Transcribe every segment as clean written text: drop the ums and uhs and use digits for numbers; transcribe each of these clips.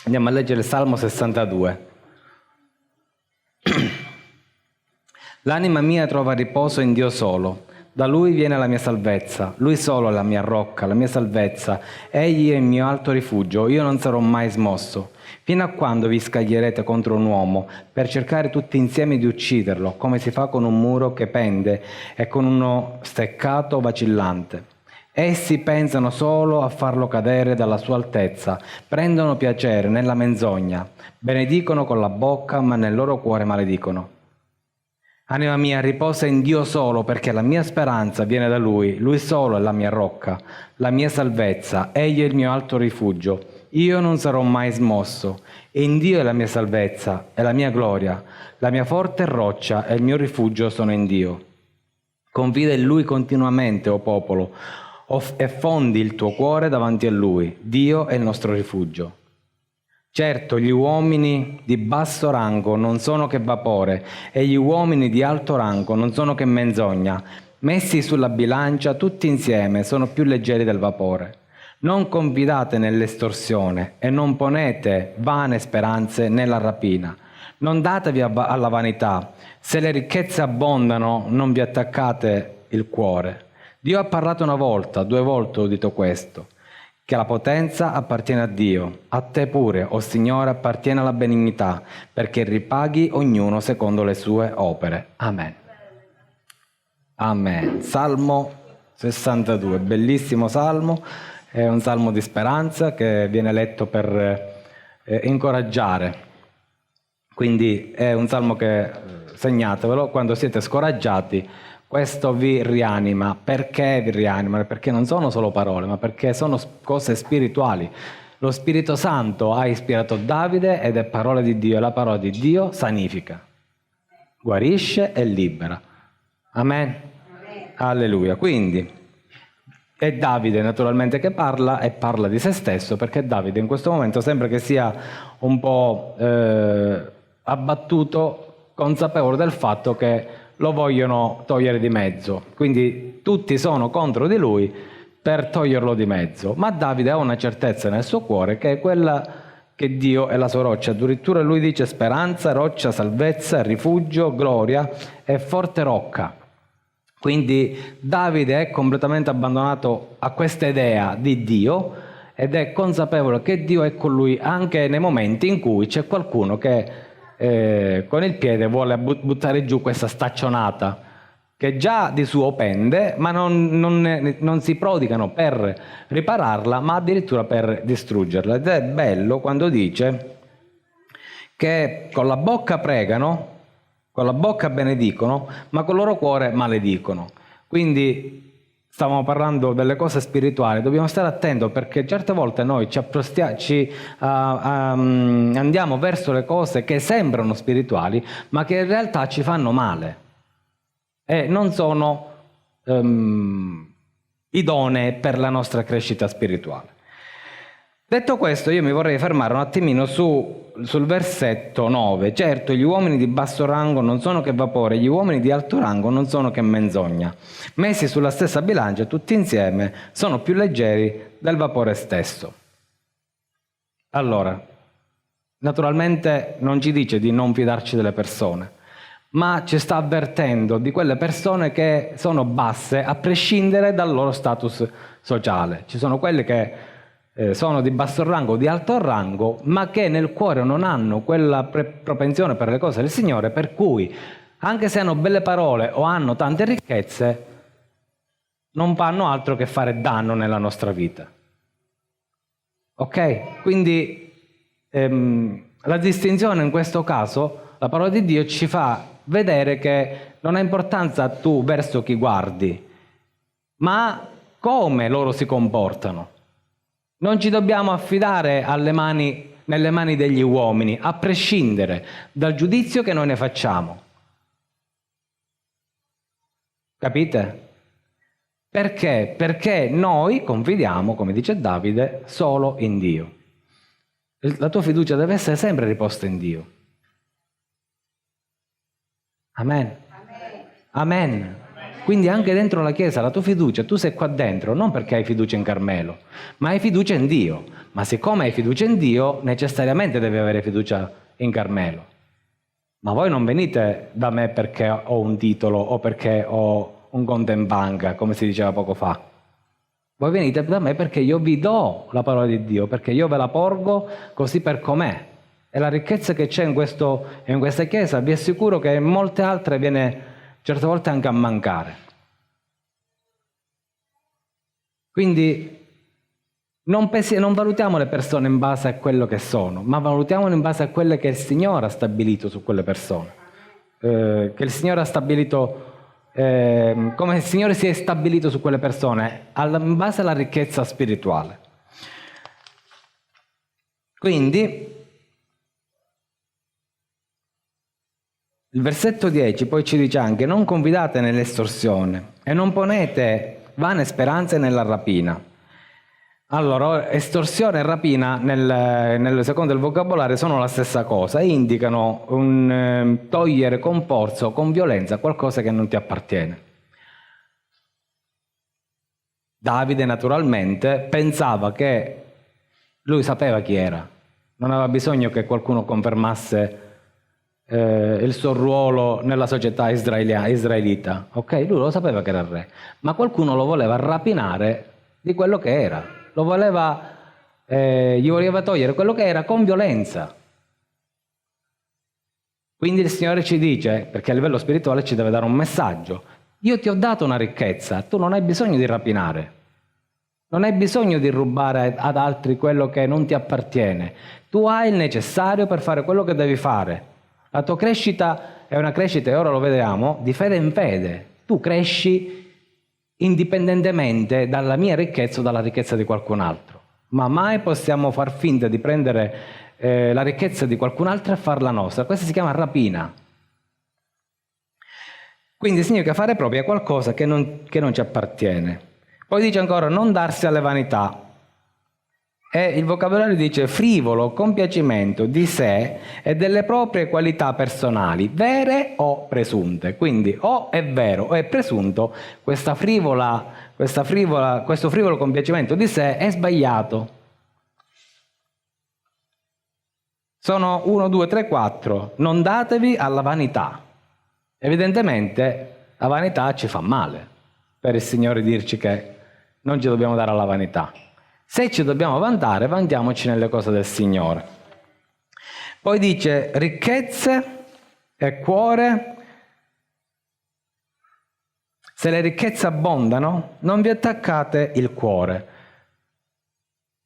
Andiamo a leggere il Salmo 62. L'anima mia trova riposo in Dio solo. Da Lui viene la mia salvezza. Lui solo è la mia rocca, la mia salvezza. Egli è il mio alto rifugio. Io non sarò mai smosso. Fino a quando vi scaglierete contro un uomo per cercare tutti insieme di ucciderlo, come si fa con un muro che pende e con uno steccato vacillante? Essi pensano solo a farlo cadere dalla sua altezza, prendono piacere nella menzogna, benedicono con la bocca, ma nel loro cuore maledicono. Anima mia, riposa in Dio solo, perché la mia speranza viene da Lui. Lui solo è la mia rocca, la mia salvezza. Egli è il mio alto rifugio. Io non sarò mai smosso. E in Dio è la mia salvezza, è la mia gloria. La mia forte roccia e il mio rifugio sono in Dio. Confida in Lui continuamente, o popolo, e fondi il tuo cuore davanti a Lui. Dio è il nostro rifugio. Certo, gli uomini di basso rango non sono che vapore, e gli uomini di alto rango non sono che menzogna. Messi sulla bilancia, tutti insieme, sono più leggeri del vapore. Non confidate nell'estorsione e non ponete vane speranze nella rapina. Non datevi alla vanità. Se le ricchezze abbondano, non vi attaccate il cuore. Dio ha parlato una volta, 2 volte ho udito questo, che la potenza appartiene a Dio. A te pure, o Signore, appartiene la benignità, perché ripaghi ognuno secondo le sue opere. Amen. Amen. Salmo 62, bellissimo salmo, è un salmo di speranza che viene letto per incoraggiare. Quindi è un salmo che, segnatevelo, quando siete scoraggiati, questo vi rianima. Perché vi rianima? Perché non sono solo parole, ma perché sono cose spirituali. Lo Spirito Santo ha ispirato Davide ed è parola di Dio, e la parola di Dio sanifica, guarisce e libera. Amen? Alleluia. Quindi è Davide naturalmente che parla, e parla di se stesso, perché Davide in questo momento sembra che sia un po' abbattuto, consapevole del fatto che lo vogliono togliere di mezzo. Quindi tutti sono contro di lui per toglierlo di mezzo. Ma Davide ha una certezza nel suo cuore, che è quella che Dio è la sua roccia. Addirittura lui dice speranza, roccia, salvezza, rifugio, gloria e forte rocca. Quindi Davide è completamente abbandonato a questa idea di Dio ed è consapevole che Dio è con lui anche nei momenti in cui c'è qualcuno che con il piede vuole buttare giù questa staccionata che già di suo pende, ma non si prodigano per ripararla, ma addirittura per distruggerla. Ed è bello quando dice che con la bocca pregano, con la bocca benedicono, ma con il loro cuore maledicono. Quindi stavamo parlando delle cose spirituali, dobbiamo stare attenti, perché certe volte noi andiamo verso le cose che sembrano spirituali, ma che in realtà ci fanno male e non sono idonee per la nostra crescita spirituale. Detto questo, io mi vorrei fermare un attimino sul versetto 9. Certo, gli uomini di basso rango non sono che vapore, gli uomini di alto rango non sono che menzogna. Messi sulla stessa bilancia, tutti insieme, sono più leggeri del vapore stesso. Allora, naturalmente non ci dice di non fidarci delle persone, ma ci sta avvertendo di quelle persone che sono basse a prescindere dal loro status sociale. Ci sono quelle che sono di basso rango o di alto rango, ma che nel cuore non hanno quella propensione per le cose del Signore, per cui anche se hanno belle parole o hanno tante ricchezze, non fanno altro che fare danno nella nostra vita. Ok? Quindi la distinzione in questo caso, la parola di Dio ci fa vedere che non ha importanza tu verso chi guardi, ma come loro si comportano. Non ci dobbiamo affidare nelle mani degli uomini, a prescindere dal giudizio che noi ne facciamo. Capite? Perché? Perché noi confidiamo, come dice Davide, solo in Dio. La tua fiducia deve essere sempre riposta in Dio. Amen. Amen. Quindi anche dentro la Chiesa la tua fiducia, tu sei qua dentro non perché hai fiducia in Carmelo, ma hai fiducia in Dio. Ma siccome hai fiducia in Dio, necessariamente devi avere fiducia in Carmelo. Ma voi non venite da me perché ho un titolo o perché ho un conto in banca, come si diceva poco fa. Voi venite da me perché io vi do la parola di Dio, perché io ve la porgo così per com'è. E la ricchezza che c'è in questa Chiesa, vi assicuro che in molte altre viene certe volte anche a mancare. Quindi non valutiamo le persone in base a quello che sono, ma valutiamole in base a quelle che il Signore ha stabilito su quelle persone. Che il Signore ha stabilito, come il Signore si è stabilito su quelle persone, in base alla ricchezza spirituale. Quindi, il versetto 10 poi ci dice anche: non confidate nell'estorsione e non ponete vane speranze nella rapina. Allora, estorsione e rapina secondo il vocabolario sono la stessa cosa, indicano un togliere con forza o con violenza qualcosa che non ti appartiene. Davide naturalmente pensava che lui sapeva chi era, non aveva bisogno che qualcuno confermasse il suo ruolo nella società israelita, ok? Lui lo sapeva che era il re, ma qualcuno lo voleva rapinare di quello che era, gli voleva togliere quello che era con violenza. Quindi il Signore ci dice, perché a livello spirituale ci deve dare un messaggio: io ti ho dato una ricchezza, tu non hai bisogno di rapinare, non hai bisogno di rubare ad altri quello che non ti appartiene, tu hai il necessario per fare quello che devi fare. La tua crescita è una crescita, e ora lo vediamo, di fede in fede. Tu cresci indipendentemente dalla mia ricchezza o dalla ricchezza di qualcun altro. Ma mai possiamo far finta di prendere la ricchezza di qualcun altro e farla nostra. Questa si chiama rapina. Quindi significa fare propria qualcosa che non ci appartiene. Poi dice ancora: non darsi alle vanità. E il vocabolario dice frivolo compiacimento di sé e delle proprie qualità personali, vere o presunte. Quindi o è vero o è presunto, questo frivolo compiacimento di sé è sbagliato. Sono 1, 2, 3, 4. Non datevi alla vanità. Evidentemente la vanità ci fa male, per il Signore dirci che non ci dobbiamo dare alla vanità. Se ci dobbiamo vantare, vantiamoci nelle cose del Signore. Poi dice ricchezze e cuore. Se le ricchezze abbondano, non vi attaccate il cuore.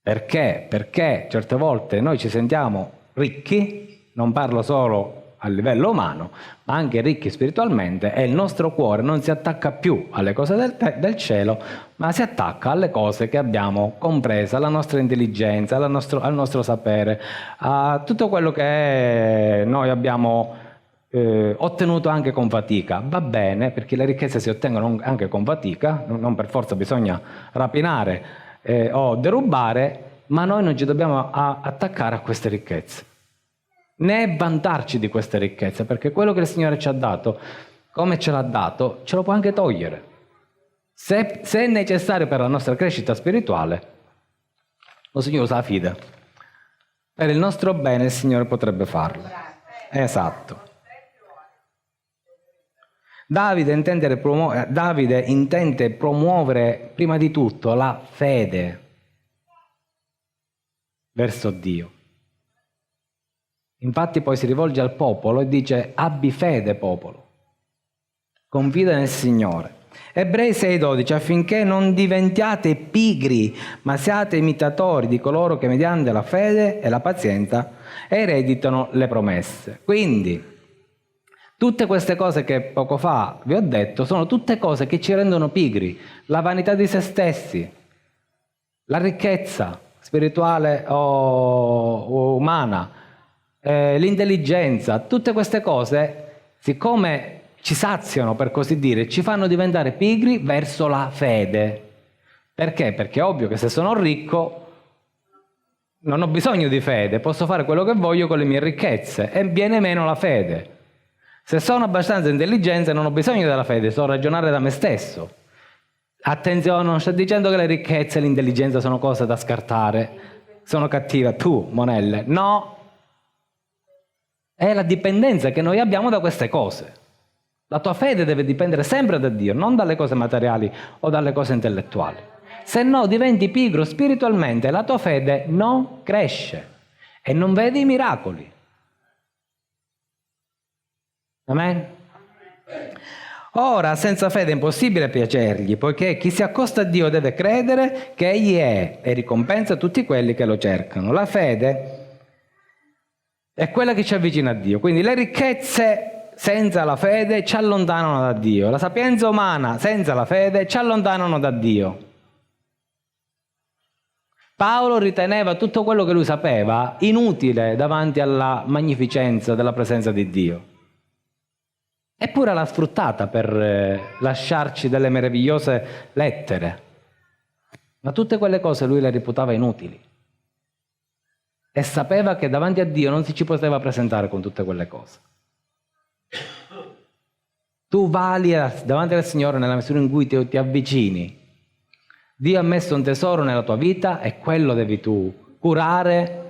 Perché? Perché certe volte noi ci sentiamo ricchi, non parlo solo a livello umano, ma anche ricchi spiritualmente, e il nostro cuore non si attacca più alle cose del cielo, ma si attacca alle cose che abbiamo compreso, alla nostra intelligenza, al nostro sapere, a tutto quello che noi abbiamo ottenuto anche con fatica. Va bene, perché le ricchezze si ottengono anche con fatica, non per forza bisogna rapinare o derubare, ma noi non ci dobbiamo attaccare a queste ricchezze, né vantarci di queste ricchezze, perché quello che il Signore ci ha dato, come ce l'ha dato, ce lo può anche togliere. Se è necessario per la nostra crescita spirituale, lo Signore sa fida. Per il nostro bene il Signore potrebbe farlo. Esatto. Davide intende promuovere prima di tutto la fede verso Dio. Infatti poi si rivolge al popolo e dice: abbi fede, popolo, confida nel Signore. Ebrei 6,12: affinché non diventiate pigri, ma siate imitatori di coloro che mediante la fede e la pazienza ereditano le promesse. Quindi tutte queste cose che poco fa vi ho detto sono tutte cose che ci rendono pigri: la vanità di se stessi, la ricchezza spirituale o umana, l'intelligenza. Tutte queste cose, siccome ci saziano, per così dire, ci fanno diventare pigri verso la fede. Perché? Perché è ovvio che se sono ricco non ho bisogno di fede, posso fare quello che voglio con le mie ricchezze e viene meno la fede. Se sono abbastanza intelligente non ho bisogno della fede, so ragionare da me stesso. Attenzione, non sto dicendo che le ricchezze e l'intelligenza sono cose da scartare, sono cattive, tu, monelle. No, è la dipendenza che noi abbiamo da queste cose. La tua fede deve dipendere sempre da Dio, non dalle cose materiali o dalle cose intellettuali. Se no diventi pigro spiritualmente, la tua fede non cresce e non vedi i miracoli. Amen? Ora, senza fede è impossibile piacergli, poiché chi si accosta a Dio deve credere che Egli è e ricompensa tutti quelli che lo cercano. La fede è quella che ci avvicina a Dio. Quindi le ricchezze senza la fede ci allontanano da Dio. La sapienza umana senza la fede ci allontanano da Dio. Paolo riteneva tutto quello che lui sapeva inutile davanti alla magnificenza della presenza di Dio. Eppure l'ha sfruttata per lasciarci delle meravigliose lettere. Ma tutte quelle cose lui le reputava inutili. E sapeva che davanti a Dio non si ci poteva presentare con tutte quelle cose. Tu vali davanti al Signore nella misura in cui ti avvicini. Dio ha messo un tesoro nella tua vita e quello devi tu curare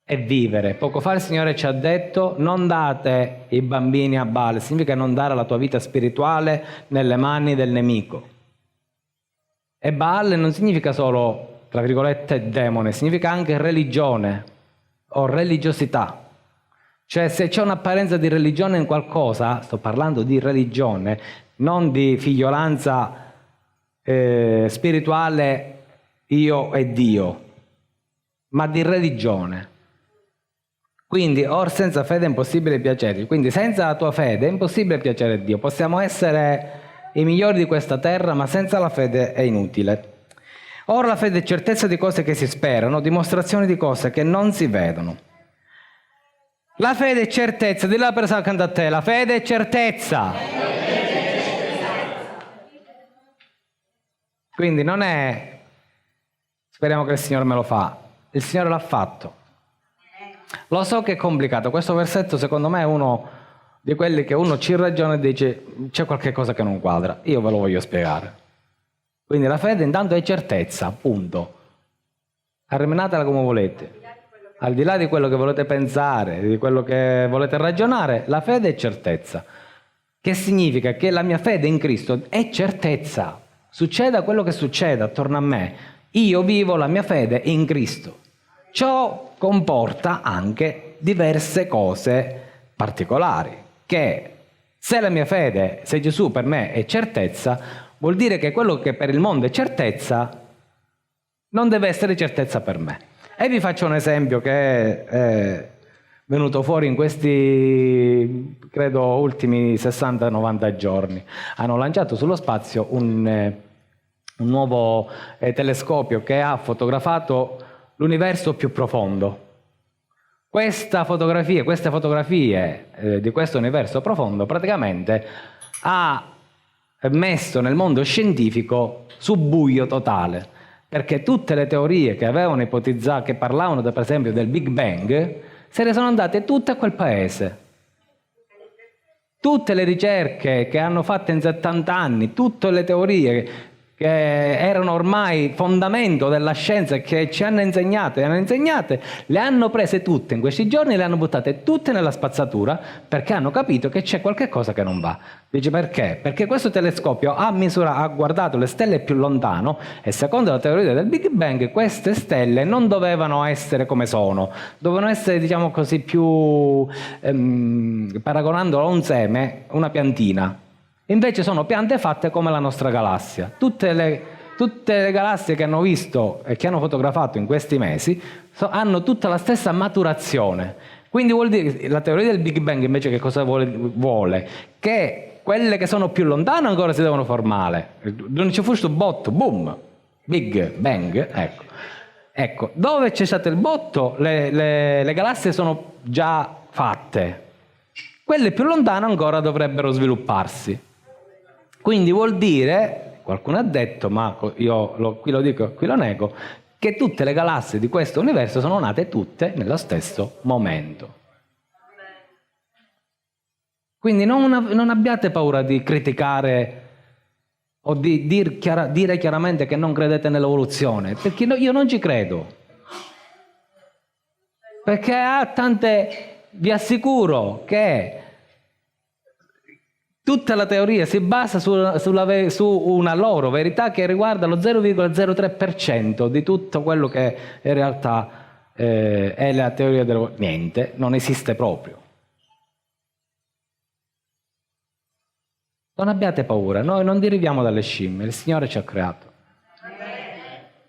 e vivere. Poco fa il Signore ci ha detto: non date i bambini a Baal, significa non dare la tua vita spirituale nelle mani del nemico. E Baal non significa solo, tra virgolette, demone, significa anche religione o religiosità. Cioè, se c'è un'apparenza di religione in qualcosa, sto parlando di religione, non di figliolanza spirituale io e Dio, ma di religione. Quindi, or senza fede è impossibile piacergli. Quindi senza la tua fede è impossibile piacere a Dio. Possiamo essere i migliori di questa terra, ma senza la fede è inutile. Ora la fede è certezza di cose che si sperano, dimostrazione di cose che non si vedono. La fede è certezza, dillo alla persona accanto a te, la fede è certezza. Quindi non è, speriamo che il Signore me lo fa, il Signore l'ha fatto. Lo so che è complicato, questo versetto secondo me è uno di quelli che uno ci ragiona e dice c'è qualche cosa che non quadra, io ve lo voglio spiegare. Quindi la fede intanto è certezza, punto. Arremenatela come volete. Al di là di quello che volete pensare, di quello che volete ragionare, la fede è certezza. Che significa che la mia fede in Cristo è certezza. Succeda quello che succeda attorno a me, io vivo la mia fede in Cristo. Ciò comporta anche diverse cose particolari, che se la mia fede, se Gesù per me è certezza, vuol dire che quello che per il mondo è certezza non deve essere certezza per me. E vi faccio un esempio che è venuto fuori in questi, credo, ultimi 60-90 giorni. Hanno lanciato sullo spazio un nuovo telescopio che ha fotografato l'universo più profondo. Queste fotografie di questo universo profondo praticamente ha messo nel mondo scientifico su buio totale, perché tutte le teorie che avevano ipotizzato, che parlavano per esempio del Big Bang, se ne sono andate tutte a quel paese. Tutte le ricerche che hanno fatto in 70 anni, tutte le teorie che erano ormai fondamento della scienza, che ci hanno insegnate, le hanno prese tutte in questi giorni e le hanno buttate tutte nella spazzatura, perché hanno capito che c'è qualche cosa che non va. Dice perché? Perché questo telescopio ha guardato le stelle più lontano e secondo la teoria del Big Bang queste stelle non dovevano essere come sono, dovevano essere, diciamo così, più paragonandolo a un seme, una piantina. Invece sono piante fatte come la nostra galassia. Tutte le galassie che hanno visto e che hanno fotografato in questi mesi hanno tutta la stessa maturazione. Quindi vuol dire, la teoria del Big Bang invece che cosa vuole? Che quelle che sono più lontane ancora si devono formare. Non c'è fu sto botto, boom, Big Bang, ecco. Dove c'è stato il botto, le galassie sono già fatte. Quelle più lontane ancora dovrebbero svilupparsi. Quindi vuol dire, qualcuno ha detto, ma io qui lo dico, qui lo nego, che tutte le galassie di questo universo sono nate tutte nello stesso momento. Quindi non abbiate paura di criticare o di dire chiaramente che non credete nell'evoluzione, perché io non ci credo. Perché vi assicuro che tutta la teoria si basa su una loro verità che riguarda lo 0,03% di tutto quello che in realtà è la teoria del niente, non esiste proprio. Non abbiate paura, noi non deriviamo dalle scimmie, il Signore ci ha creato.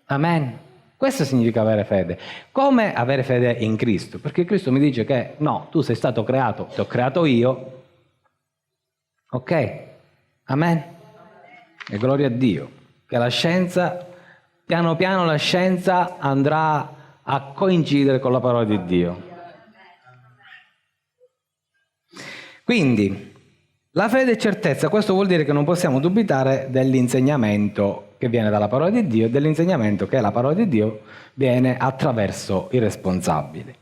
Amen. Questo significa avere fede. Come avere fede in Cristo? Perché Cristo mi dice che no, tu sei stato creato, ti ho creato io. Ok? Amen. E gloria a Dio. Che la scienza, piano piano la scienza andrà a coincidere con la parola di Dio. Quindi, la fede è certezza, questo vuol dire che non possiamo dubitare dell'insegnamento che viene dalla parola di Dio, dell'insegnamento che la parola di Dio viene attraverso i responsabili.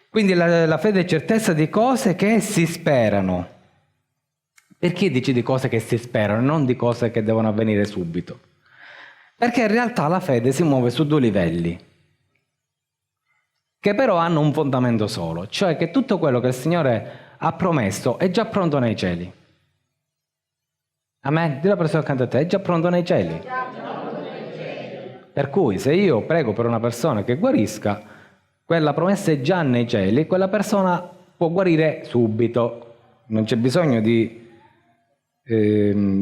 Quindi la fede è certezza di cose che si sperano. Perché dici di cose che si sperano, non di cose che devono avvenire subito? Perché in realtà la fede si muove su due livelli, che però hanno un fondamento solo, cioè che tutto quello che il Signore ha promesso è già pronto nei cieli. Amen. Dì la persona accanto a te, è già pronto nei cieli. Per cui se io prego per una persona che guarisca, quella promessa è già nei cieli, quella persona può guarire subito. Non c'è bisogno di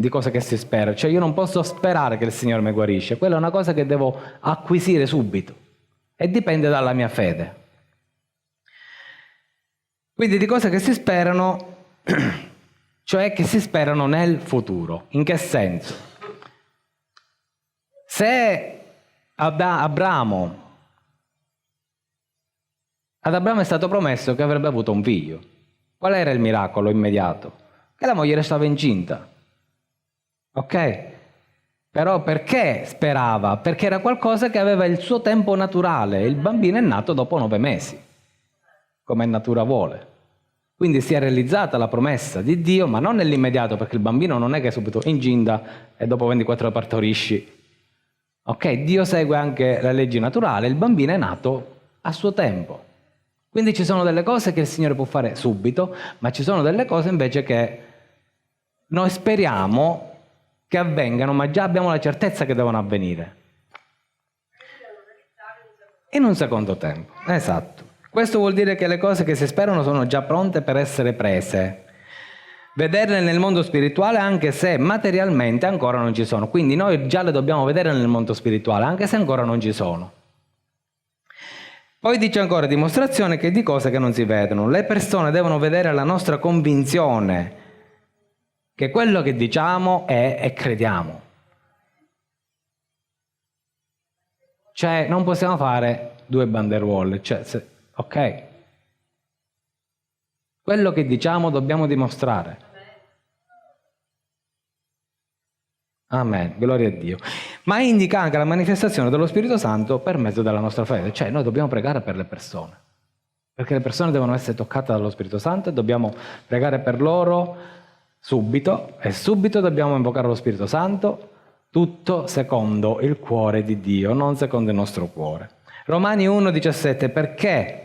cose che si spera. Cioè io non posso sperare che il Signore mi guarisce, quella è una cosa che devo acquisire subito e dipende dalla mia fede. Quindi di cose che si sperano, cioè che si sperano nel futuro. In che senso? Se ad Abramo è stato promesso che avrebbe avuto un figlio, qual era il miracolo immediato? Che la moglie restava incinta. Ok? Però perché sperava? Perché era qualcosa che aveva il suo tempo naturale. Il bambino è nato dopo 9 mesi, come natura vuole. Quindi si è realizzata la promessa di Dio, ma non nell'immediato, perché il bambino non è che subito incinta e dopo 24 ore partorisci. Ok? Dio segue anche le leggi naturali, il bambino è nato a suo tempo. Quindi ci sono delle cose che il Signore può fare subito, ma ci sono delle cose invece che noi speriamo che avvengano, ma già abbiamo la certezza che devono avvenire. In un secondo tempo, esatto. Questo vuol dire che le cose che si sperano sono già pronte per essere prese. Vederle nel mondo spirituale anche se materialmente ancora non ci sono. Quindi noi già le dobbiamo vedere nel mondo spirituale, anche se ancora non ci sono. Poi dice ancora dimostrazione che di cose che non si vedono. Le persone devono vedere la nostra convinzione che quello che diciamo è e crediamo. Cioè non possiamo fare due banderuole, ok? Quello che diciamo dobbiamo dimostrare. Amen, gloria a Dio. Ma indica anche la manifestazione dello Spirito Santo per mezzo della nostra fede. Cioè noi dobbiamo pregare per le persone, perché le persone devono essere toccate dallo Spirito Santo e dobbiamo pregare per loro subito, e subito dobbiamo invocare lo Spirito Santo, tutto secondo il cuore di Dio, non secondo il nostro cuore. Romani 1,17, perché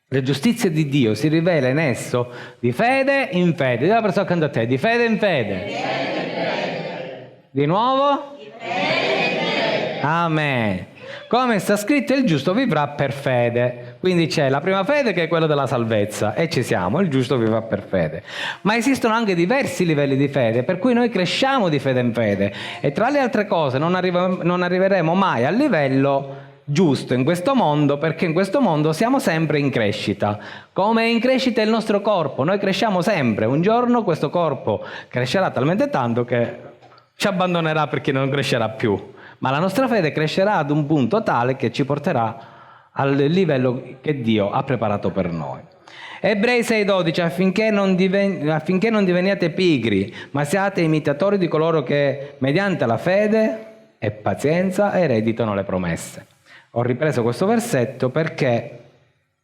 la giustizia di Dio si rivela in esso di fede in fede. Dì la persona accanto a te, di fede in fede. Di fede in fede. Di nuovo? Di fede in fede. Amen. Come sta scritto, il giusto vivrà per fede. Quindi c'è la prima fede che è quella della salvezza, e ci siamo, il giusto vivrà per fede. Ma esistono anche diversi livelli di fede, per cui noi cresciamo di fede in fede, e tra le altre cose non arriveremo mai al livello giusto in questo mondo, perché in questo mondo siamo sempre in crescita. Come è in crescita il nostro corpo, noi cresciamo sempre. Un giorno questo corpo crescerà talmente tanto che ci abbandonerà perché non crescerà più. Ma la nostra fede crescerà ad un punto tale che ci porterà al livello che Dio ha preparato per noi. Ebrei 6,12, affinché non diveniate pigri, ma siate imitatori di coloro che mediante la fede e pazienza ereditano le promesse. Ho ripreso questo versetto perché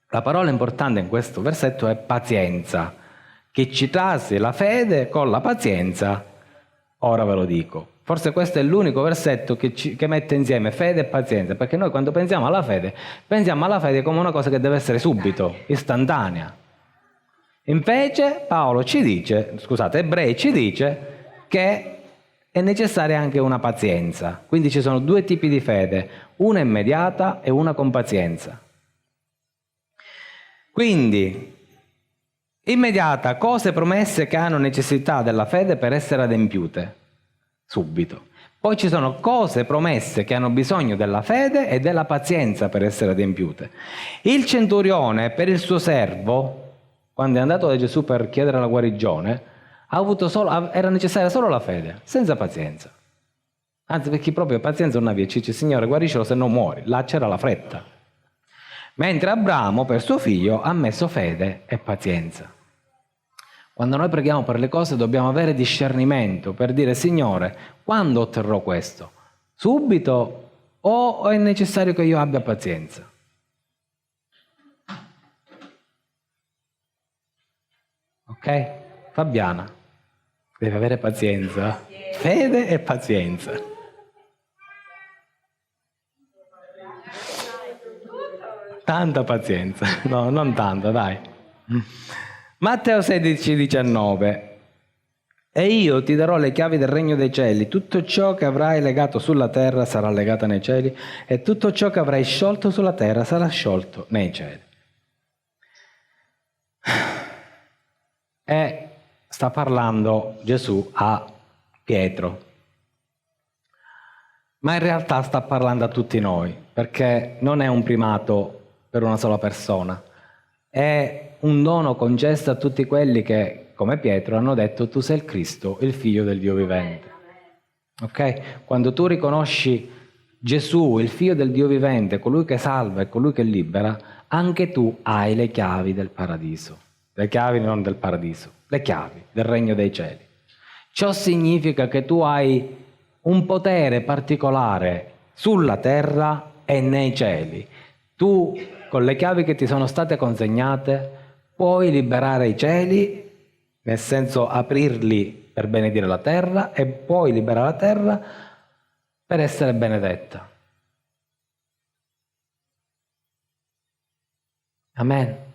la parola importante in questo versetto è pazienza, che ci trasse la fede con la pazienza, ora ve lo dico. Forse questo è l'unico versetto che mette insieme fede e pazienza, perché noi quando pensiamo alla fede come una cosa che deve essere subito, istantanea. Invece Paolo ci dice, Ebrei ci dice che è necessaria anche una pazienza. Quindi ci sono due tipi di fede, una immediata e una con pazienza. Quindi, immediata, cose promesse che hanno necessità della fede per essere adempiute, subito. Poi ci sono cose promesse che hanno bisogno della fede e della pazienza per essere adempiute. Il centurione, per il suo servo, quando è andato da Gesù per chiedere la guarigione, era necessaria solo la fede, senza pazienza. Anzi, perché proprio pazienza non aveva, dice: Signore, guariscilo se no muori. Là c'era la fretta. Mentre Abramo, per suo figlio, ha messo fede e pazienza. Quando noi preghiamo per le cose dobbiamo avere discernimento per dire: Signore, quando otterrò questo? Subito o è necessario che io abbia pazienza? Ok? Fabiana, deve avere pazienza, fede e pazienza. Tanta pazienza, no, non tanta, dai. Matteo 16, 19. E io ti darò le chiavi del regno dei cieli, tutto ciò che avrai legato sulla terra sarà legato nei cieli, e tutto ciò che avrai sciolto sulla terra sarà sciolto nei cieli. E sta parlando Gesù a Pietro, ma in realtà sta parlando a tutti noi, perché non è un primato per una sola persona, è un dono concesso a tutti quelli che, come Pietro, hanno detto: tu sei il Cristo, il figlio del Dio vivente. Ok? Quando tu riconosci Gesù, il figlio del Dio vivente, colui che salva e colui che libera, anche tu hai le chiavi del paradiso. Le chiavi non del paradiso, le chiavi del regno dei cieli. Ciò significa che tu hai un potere particolare sulla terra e nei cieli. Tu, con le chiavi che ti sono state consegnate, puoi liberare i cieli, nel senso aprirli per benedire la terra, e puoi liberare la terra per essere benedetta. Amen.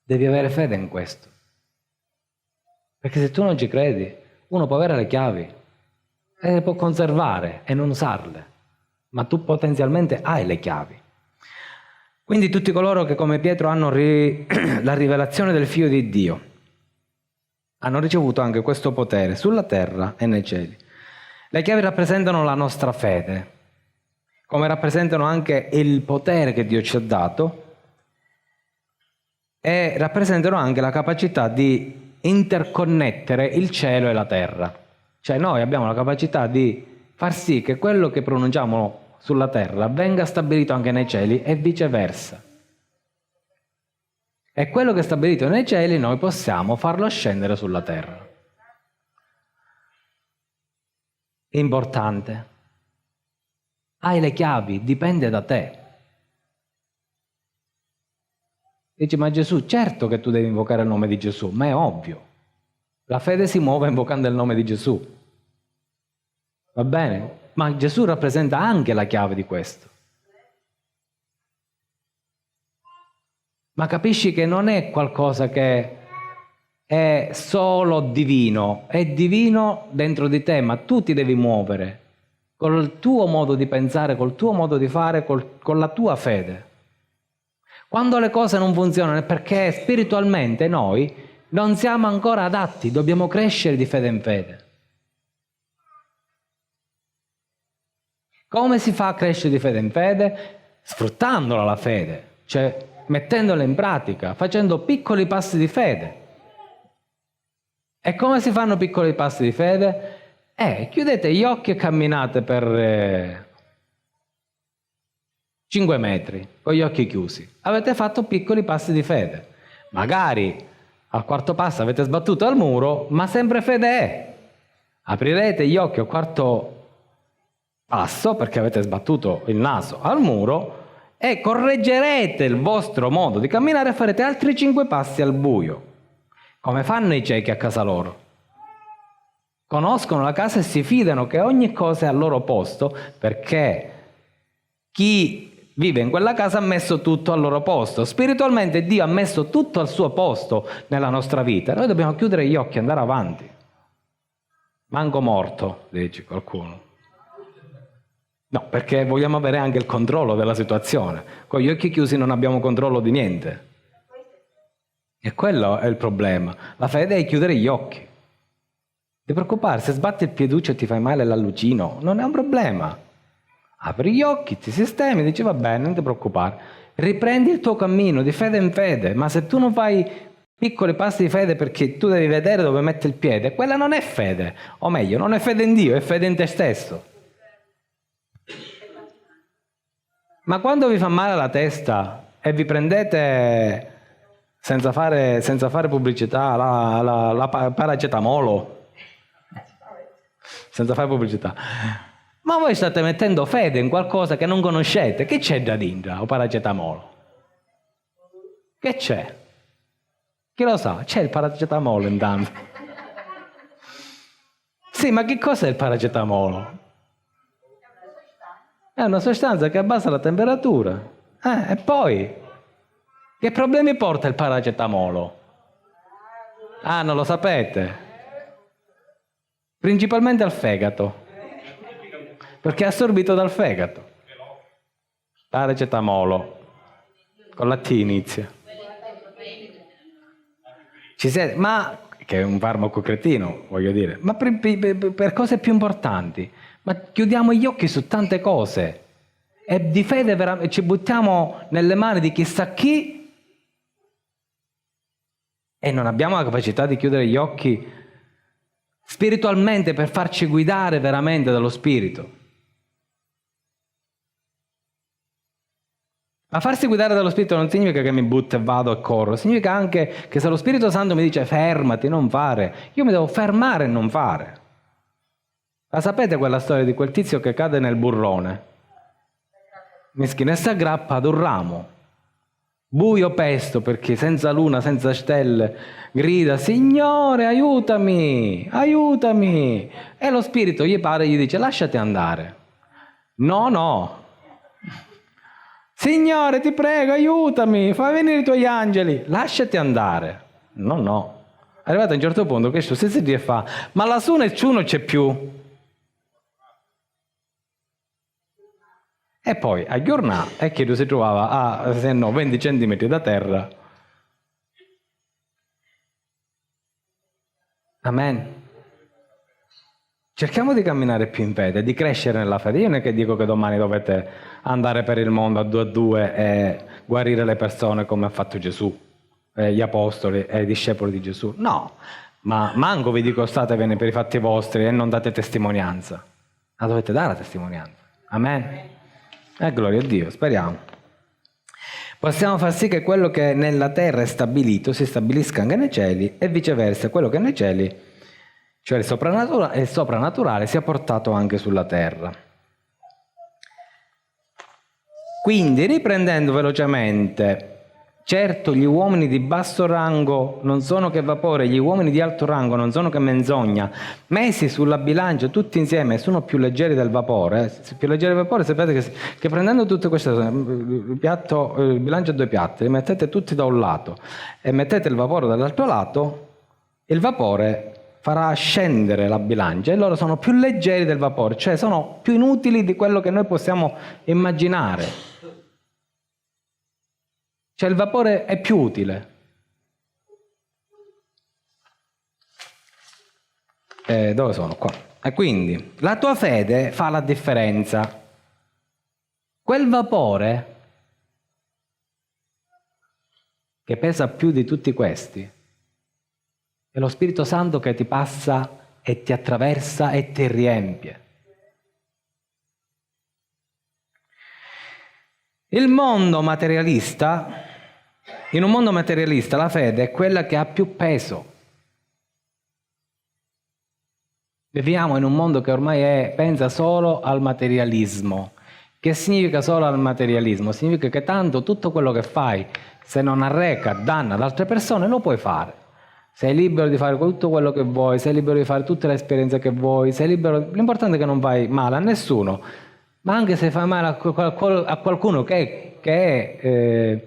Devi avere fede in questo. Perché se tu non ci credi, uno può avere le chiavi e le può conservare e non usarle, ma tu potenzialmente hai le chiavi. Quindi tutti coloro che come Pietro hanno la rivelazione del Figlio di Dio hanno ricevuto anche questo potere sulla terra e nei cieli. Le chiavi rappresentano la nostra fede, come rappresentano anche il potere che Dio ci ha dato, e rappresentano anche la capacità di interconnettere il cielo e la terra. Cioè noi abbiamo la capacità di far sì che quello che pronunciamo sulla terra venga stabilito anche nei cieli e viceversa. E quello che è stabilito nei cieli noi possiamo farlo scendere sulla terra. Importante. Hai le chiavi, dipende da te. Dici: ma Gesù, certo che tu devi invocare il nome di Gesù, ma è ovvio. La fede si muove invocando il nome di Gesù. Va bene? Ma Gesù rappresenta anche la chiave di questo. Ma capisci che non è qualcosa che è solo divino, è divino dentro di te, ma tu ti devi muovere col tuo modo di pensare, col tuo modo di fare, con la tua fede. Quando le cose non funzionano è perché spiritualmente noi non siamo ancora adatti, dobbiamo crescere di fede in fede. Come si fa a crescere di fede in fede? Sfruttandola la fede, cioè mettendola in pratica, facendo piccoli passi di fede. E come si fanno piccoli passi di fede? Chiudete gli occhi e camminate per 5 metri, con gli occhi chiusi. Avete fatto piccoli passi di fede. Magari al quarto passo avete sbattuto al muro, ma sempre fede è. Aprirete gli occhi al quarto passo, perché avete sbattuto il naso al muro, e correggerete il vostro modo di camminare e farete altri 5 passi al buio. Come fanno i ciechi a casa loro? Conoscono la casa e si fidano che ogni cosa è al loro posto, perché chi vive in quella casa ha messo tutto al loro posto. Spiritualmente Dio ha messo tutto al suo posto nella nostra vita. Noi dobbiamo chiudere gli occhi e andare avanti. Manco morto, dice qualcuno. No, perché vogliamo avere anche il controllo della situazione. Con gli occhi chiusi non abbiamo controllo di niente. E quello è il problema. La fede è chiudere gli occhi. Ti preoccupare, se sbatti il pieduccio e ti fai male l'allucino, non è un problema. Apri gli occhi, ti sistemi, dici va bene, non ti preoccupare. Riprendi il tuo cammino di fede in fede, ma se tu non fai piccoli passi di fede perché tu devi vedere dove mette il piede, quella non è fede. O meglio, non è fede in Dio, è fede in te stesso. Ma quando vi fa male la testa e vi prendete, senza fare pubblicità, la paracetamolo, senza fare pubblicità, ma voi state mettendo fede in qualcosa che non conoscete. Che c'è da dentro o paracetamolo? Che c'è? Chi lo sa? C'è il paracetamolo intanto. Sì, ma che cos'è il paracetamolo? È una sostanza che abbassa la temperatura. E poi? Che problemi porta il paracetamolo? Ah, non lo sapete? Principalmente al fegato, perché è assorbito dal fegato. Paracetamolo, con la T inizia. Ma che è un farmaco cretino, voglio dire, ma per cose più importanti. Ma chiudiamo gli occhi su tante cose e di fede ci buttiamo nelle mani di chissà chi e non abbiamo la capacità di chiudere gli occhi spiritualmente per farci guidare veramente dallo Spirito. Ma farsi guidare dallo Spirito non significa che mi butto e vado e corro, significa anche che se lo Spirito Santo mi dice fermati, non fare, io mi devo fermare e non fare. La sapete quella storia di quel tizio che cade nel burrone? Mischino e si aggrappa ad un ramo. Buio pesto perché senza luna, senza stelle, grida Signore aiutami, aiutami. E lo spirito gli pare e gli dice lasciati andare. No. Signore ti prego aiutami, fai venire i tuoi angeli. Lasciati andare. No. Arrivato a un certo punto questo si siede e fa ma lassù nessuno c'è più. E poi a giornata è che lui si trovava a 20 centimetri da terra. Amen. Cerchiamo di camminare più in fede, di crescere nella fede. Io non è che dico che domani dovete andare per il mondo a due e guarire le persone come ha fatto Gesù, gli apostoli e i discepoli di Gesù. No, ma manco vi dico statevene per i fatti vostri e non date testimonianza. La dovete dare la testimonianza. Amen. Gloria a Dio, speriamo. Possiamo far sì che quello che nella terra è stabilito si stabilisca anche nei cieli e viceversa, quello che è nei cieli, cioè il soprannaturale, sia portato anche sulla terra. Quindi, riprendendo velocemente, certo gli uomini di basso rango non sono che vapore, gli uomini di alto rango non sono che menzogna, messi sulla bilancia tutti insieme sono più leggeri del vapore. Più leggeri del vapore, sapete che prendendo tutte queste cose, il bilancio a due piatti, li mettete tutti da un lato e mettete il vapore dall'altro lato, il vapore farà scendere la bilancia e loro sono più leggeri del vapore, cioè sono più inutili di quello che noi possiamo immaginare. Cioè il vapore è più utile. Dove sono? Qua. E quindi la tua fede fa la differenza. Quel vapore che pesa più di tutti questi è lo Spirito Santo che ti passa e ti attraversa e ti riempie. Il mondo materialista, in un mondo materialista la fede è quella che ha più peso. Viviamo in un mondo che ormai pensa solo al materialismo. Che significa solo al materialismo? Significa che tanto tutto quello che fai, se non arreca danno ad altre persone, lo puoi fare. Sei libero di fare tutto quello che vuoi, sei libero di fare tutte le esperienze che vuoi, sei libero. L'importante è che non fai male a nessuno, ma anche se fai male a qualcuno che è,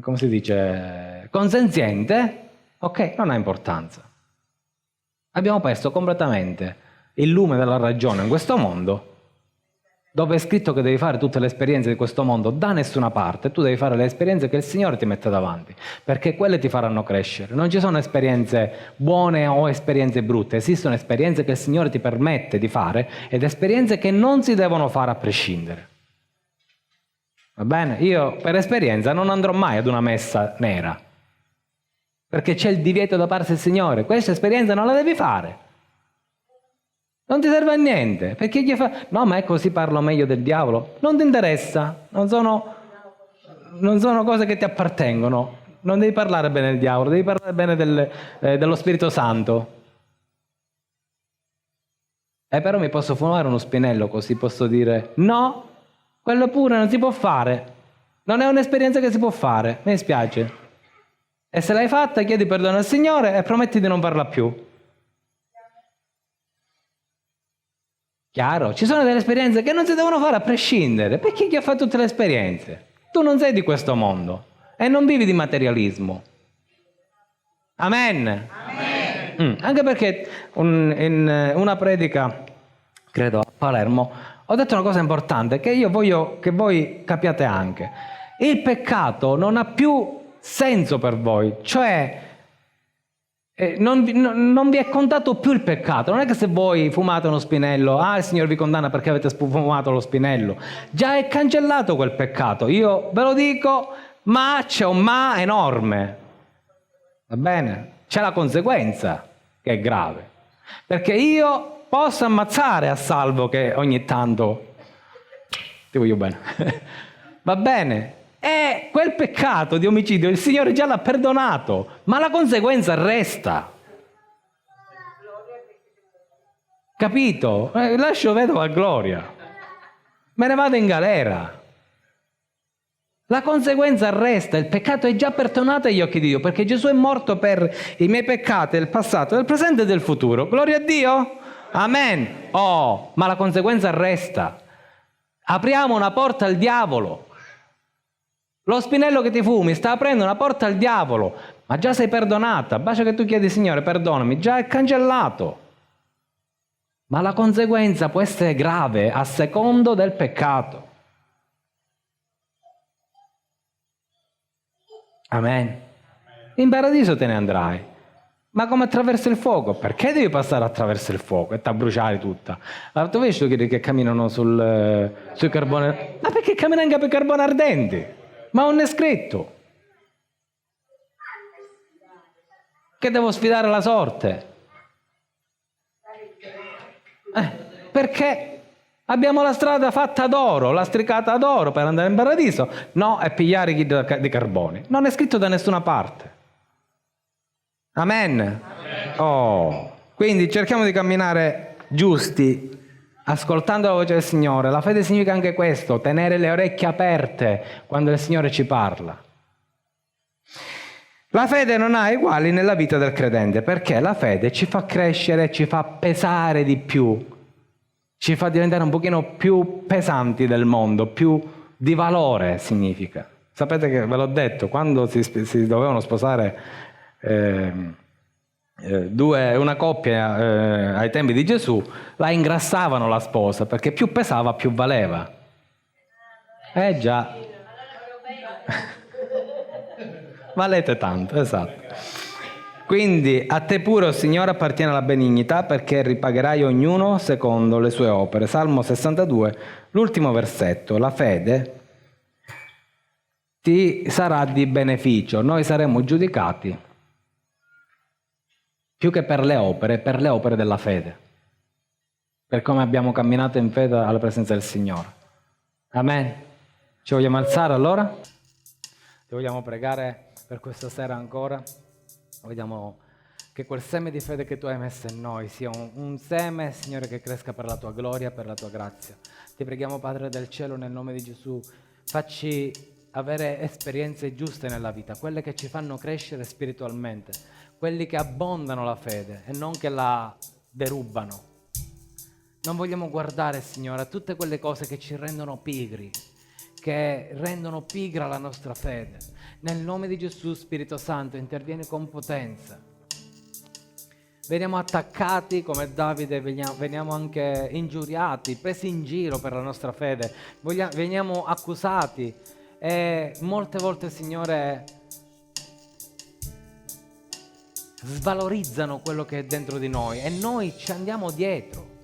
come si dice, consenziente, ok, non ha importanza. Abbiamo perso completamente il lume della ragione in questo mondo, dove è scritto che devi fare tutte le esperienze di questo mondo da nessuna parte. Tu devi fare le esperienze che il Signore ti mette davanti, perché quelle ti faranno crescere. Non ci sono esperienze buone o esperienze brutte, esistono esperienze che il Signore ti permette di fare ed esperienze che non si devono fare a prescindere. Va bene? Io per esperienza non andrò mai ad una messa nera, perché c'è il divieto da parte del Signore. Questa esperienza non la devi fare. Non ti serve a niente, perché gli fa, no, ma è così, parlo meglio del diavolo. Non ti interessa, non sono cose che ti appartengono. Non devi parlare bene del diavolo, devi parlare bene dello Spirito Santo. Però mi posso fumare uno spinello, così posso dire, no, quello pure non si può fare. Non è un'esperienza che si può fare, mi dispiace. E se l'hai fatta, chiedi perdono al Signore e prometti di non farla più. Chiaro? Ci sono delle esperienze che non si devono fare a prescindere. Perché chi ha fatto tutte le esperienze? Tu non sei di questo mondo e non vivi di materialismo. Amen? Amen. Anche perché in una predica, credo a Palermo, ho detto una cosa importante che io voglio che voi capiate anche. Il peccato non ha più senso per voi, cioè non vi è contato più il peccato. Non è che se voi fumate uno spinello, il Signore vi condanna perché avete fumato lo spinello. Già è cancellato quel peccato. Io ve lo dico, ma c'è un ma enorme. Va bene? C'è la conseguenza che è grave. Perché io posso ammazzare a salvo che ogni tanto ti voglio bene. Va bene? E quel peccato di omicidio il Signore già l'ha perdonato, ma la conseguenza resta. Capito? Lascio vedova a gloria. Me ne vado in galera. La conseguenza resta, il peccato è già perdonato agli occhi di Dio, perché Gesù è morto per i miei peccati del passato, del presente e del futuro. Gloria a Dio. Amen. Oh, ma la conseguenza resta. Apriamo una porta al diavolo. Lo spinello che ti fumi sta aprendo una porta al diavolo, ma già sei perdonata. Basta che tu chiedi, Signore, perdonami, già è cancellato. Ma la conseguenza può essere grave a secondo del peccato. Amen. In paradiso te ne andrai, ma come attraverso il fuoco. Perché devi passare attraverso il fuoco e ti bruciare tutta? Allora, tu vedi quelli che camminano sui carbone? Ma perché camminano anche per carbone ardenti? Ma non è scritto che devo sfidare la sorte. Perché abbiamo la strada fatta d'oro, lastricata d'oro per andare in paradiso. No, è pigliare i di carboni. Non è scritto da nessuna parte. Amen. Amen. Oh. Quindi cerchiamo di camminare giusti, ascoltando la voce del Signore. La fede significa anche questo, tenere le orecchie aperte quando il Signore ci parla. La fede non ha uguali nella vita del credente, perché la fede ci fa crescere, ci fa pesare di più, ci fa diventare un pochino più pesanti del mondo, più di valore significa. Sapete che ve l'ho detto, quando si dovevano sposare una coppia ai tempi di Gesù, la ingrassavano la sposa, perché più pesava più valeva. Già. Valete tanto, esatto. Quindi a te pure, o Signore, appartiene la benignità, perché ripagherai ognuno secondo le sue opere. Salmo 62, l'ultimo versetto. La fede ti sarà di beneficio. Noi saremo giudicati più che per le opere della fede, per come abbiamo camminato in fede alla presenza del Signore. Amen. Ci vogliamo alzare allora? Ti vogliamo pregare per questa sera ancora? Vogliamo che quel seme di fede che tu hai messo in noi sia un seme, Signore, che cresca per la tua gloria, per la tua grazia. Ti preghiamo, Padre del cielo, nel nome di Gesù, facci avere esperienze giuste nella vita, quelle che ci fanno crescere spiritualmente, quelli che abbondano la fede e non che la derubano. Non vogliamo guardare, Signore, a tutte quelle cose che ci rendono pigri, che rendono pigra la nostra fede. Nel nome di Gesù, Spirito Santo, intervieni con potenza. Veniamo attaccati come Davide, veniamo anche ingiuriati, presi in giro per la nostra fede, veniamo accusati e molte volte, Signore, svalorizzano quello che è dentro di noi e noi ci andiamo dietro.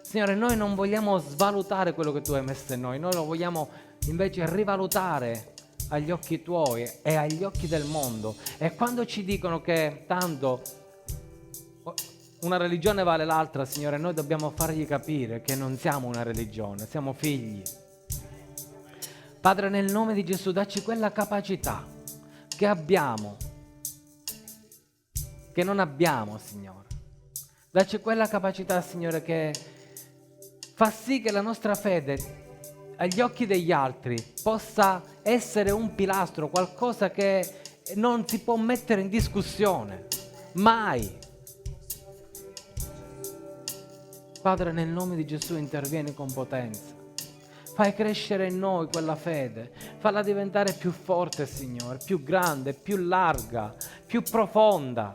Signore, noi non vogliamo svalutare quello che Tu hai messo in noi lo vogliamo invece rivalutare agli occhi Tuoi e agli occhi del mondo. E quando ci dicono che tanto una religione vale l'altra, Signore, noi dobbiamo fargli capire che non siamo una religione, siamo figli. Padre, nel nome di Gesù, dacci quella capacità che abbiamo, che non abbiamo, Signore. Dacci quella capacità, Signore, che fa sì che la nostra fede agli occhi degli altri possa essere un pilastro, qualcosa che non si può mettere in discussione, mai. Padre, nel nome di Gesù intervieni con potenza. Fai crescere in noi quella fede, falla diventare più forte, Signore, più grande, più larga, più profonda.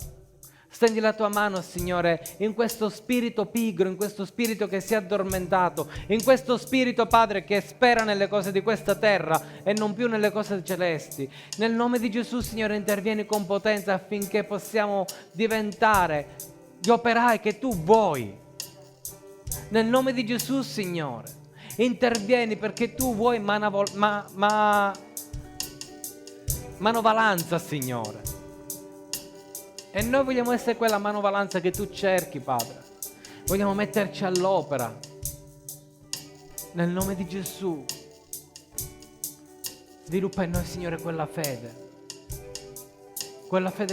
Stendi la Tua mano, Signore, in questo spirito pigro, in questo spirito che si è addormentato, in questo spirito, Padre, che spera nelle cose di questa terra e non più nelle cose celesti. Nel nome di Gesù, Signore, intervieni con potenza affinché possiamo diventare gli operai che Tu vuoi. Nel nome di Gesù, Signore, intervieni perché Tu vuoi manovalanza, Signore. E noi vogliamo essere quella manovalanza che Tu cerchi, Padre. Vogliamo metterci all'opera. Nel nome di Gesù. Sviluppa in noi, Signore, quella fede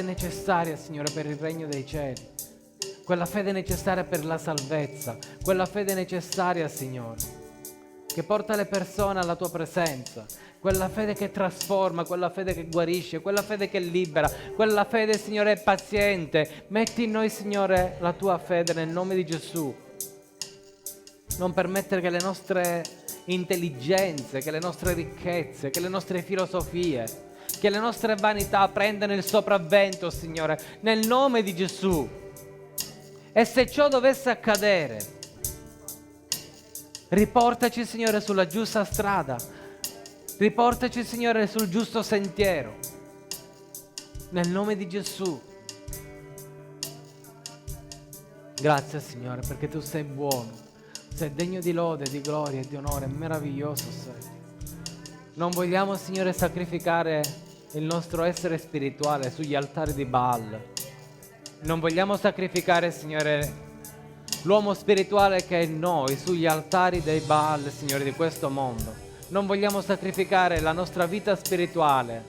necessaria, Signore, per il regno dei cieli. Quella fede necessaria per la salvezza. Quella fede necessaria, Signore, che porta le persone alla Tua presenza. Quella fede che trasforma, quella fede che guarisce, quella fede che libera, quella fede, Signore, paziente. Metti in noi, Signore, la Tua fede nel nome di Gesù. Non permettere che le nostre intelligenze, che le nostre ricchezze, che le nostre filosofie, che le nostre vanità prendano il sopravvento, Signore, nel nome di Gesù. E se ciò dovesse accadere, riportaci, Signore, sulla giusta strada. Riportaci, Signore, sul giusto sentiero. Nel nome di Gesù. Grazie, Signore, perché Tu sei buono. Sei degno di lode, di gloria e di onore. Meraviglioso sei. Non vogliamo, Signore, sacrificare il nostro essere spirituale sugli altari di Baal. Non vogliamo sacrificare, Signore, l'uomo spirituale che è in noi sugli altari dei Baal, Signore, di questo mondo. Non vogliamo sacrificare la nostra vita spirituale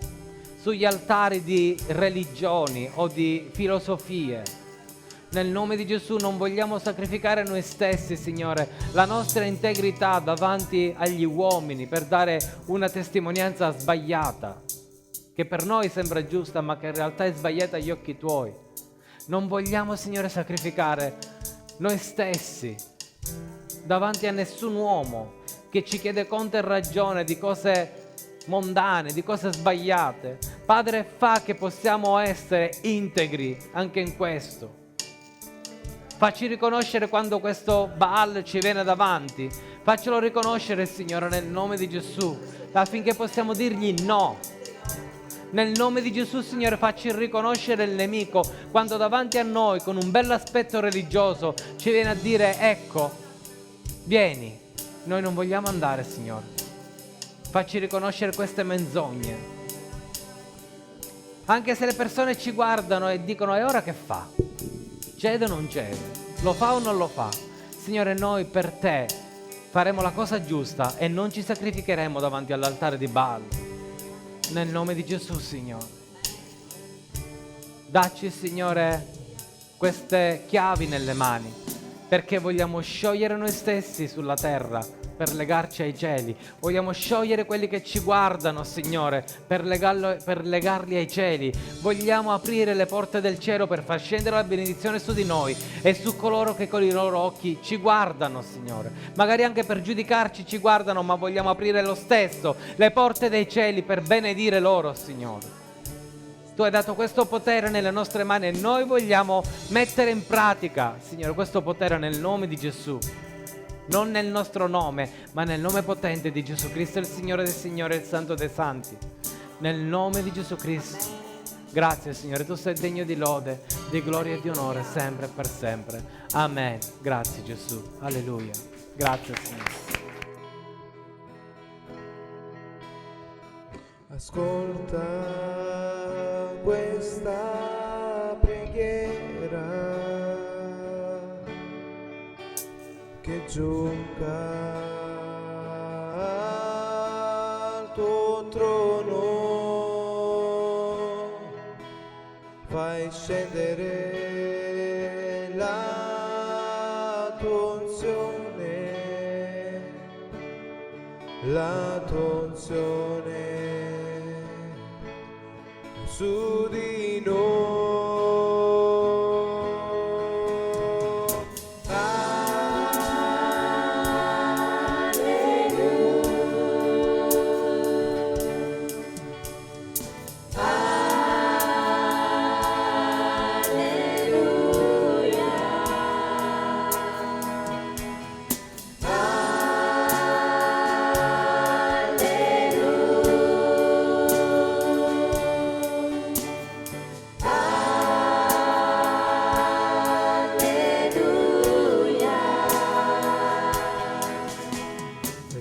sugli altari di religioni o di filosofie. Nel nome di Gesù non vogliamo sacrificare noi stessi, Signore, la nostra integrità davanti agli uomini per dare una testimonianza sbagliata, che per noi sembra giusta ma che in realtà è sbagliata agli occhi Tuoi. Non vogliamo, Signore, sacrificare noi stessi davanti a nessun uomo che ci chiede conto e ragione di cose mondane, di cose sbagliate. Padre, fa che possiamo essere integri anche in questo. Facci riconoscere quando questo Baal ci viene davanti. Faccelo riconoscere, Signore, nel nome di Gesù, affinché possiamo dirgli no. Nel nome di Gesù, Signore, facci riconoscere il nemico quando davanti a noi, con un bell'aspetto religioso, ci viene a dire: ecco, vieni. Noi non vogliamo andare, Signore. Facci riconoscere queste menzogne. Anche se le persone ci guardano e dicono: e ora che fa? Cede o non cede? Lo fa o non lo fa? Signore, noi per Te faremo la cosa giusta e non ci sacrificheremo davanti all'altare di Baal. Nel nome di Gesù, Signore. Dacci, Signore, queste chiavi nelle mani, perché vogliamo sciogliere noi stessi sulla terra per legarci ai cieli. Vogliamo sciogliere quelli che ci guardano, Signore, per legarli ai cieli. Vogliamo aprire le porte del cielo per far scendere la benedizione su di noi e su coloro che con i loro occhi ci guardano, Signore. Magari anche per giudicarci ci guardano, ma vogliamo aprire lo stesso le porte dei cieli per benedire loro, Signore. Tu hai dato questo potere nelle nostre mani e noi vogliamo mettere in pratica, Signore, questo potere nel nome di Gesù. Non nel nostro nome, ma nel nome potente di Gesù Cristo, il Signore dei Signori e il Santo dei Santi. Nel nome di Gesù Cristo. Grazie, Signore, tu sei degno di lode, di gloria e di onore, sempre e per sempre. Amen. Grazie, Gesù. Alleluia. Grazie, Signore. Ascolta questa preghiera che giunga al tuo trono, fai scendere la tua unzione su di noi.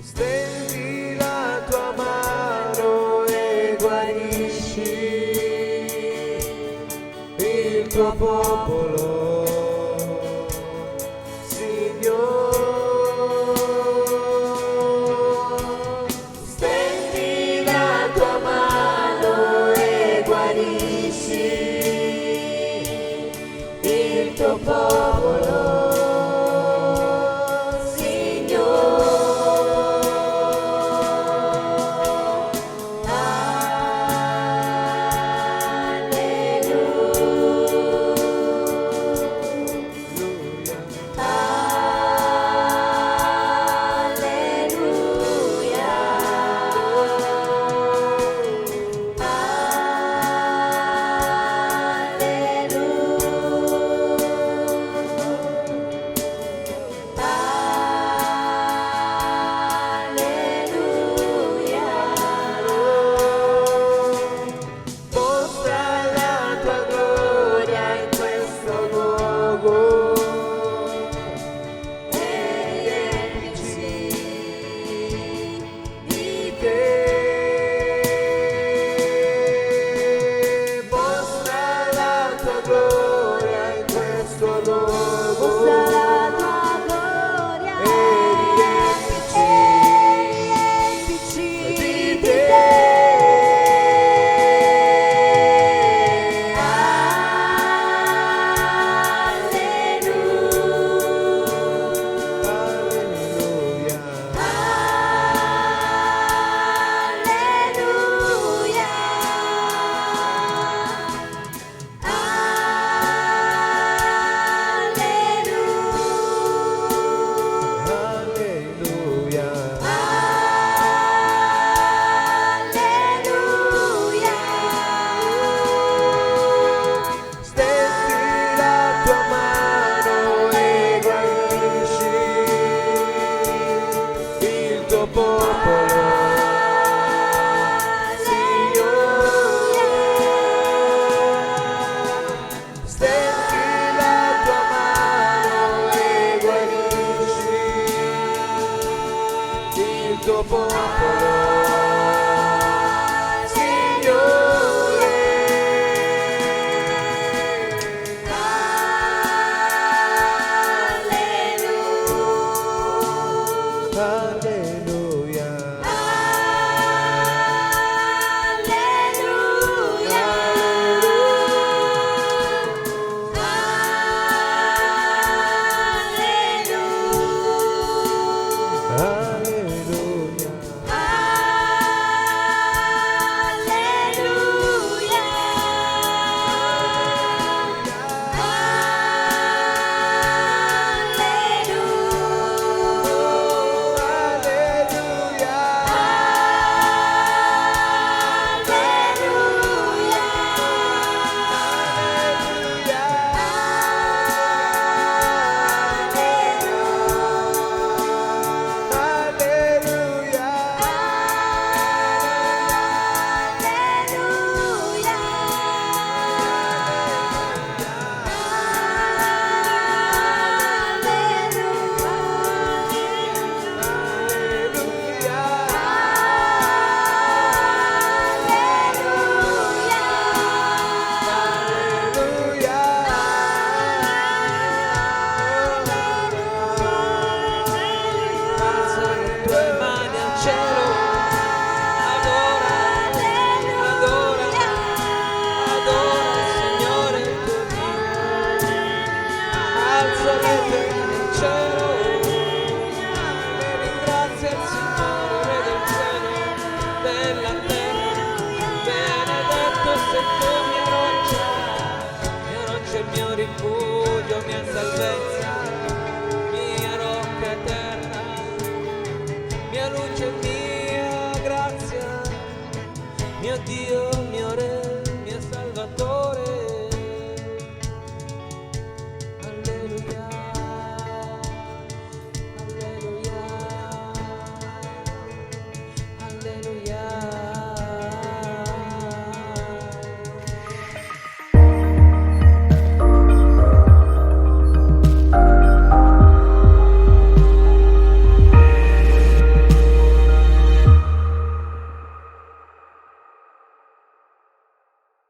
Stendi la tua mano e guarisci il tuo popolo, Signore. Stendi la tua mano e guarisci il tuo popolo.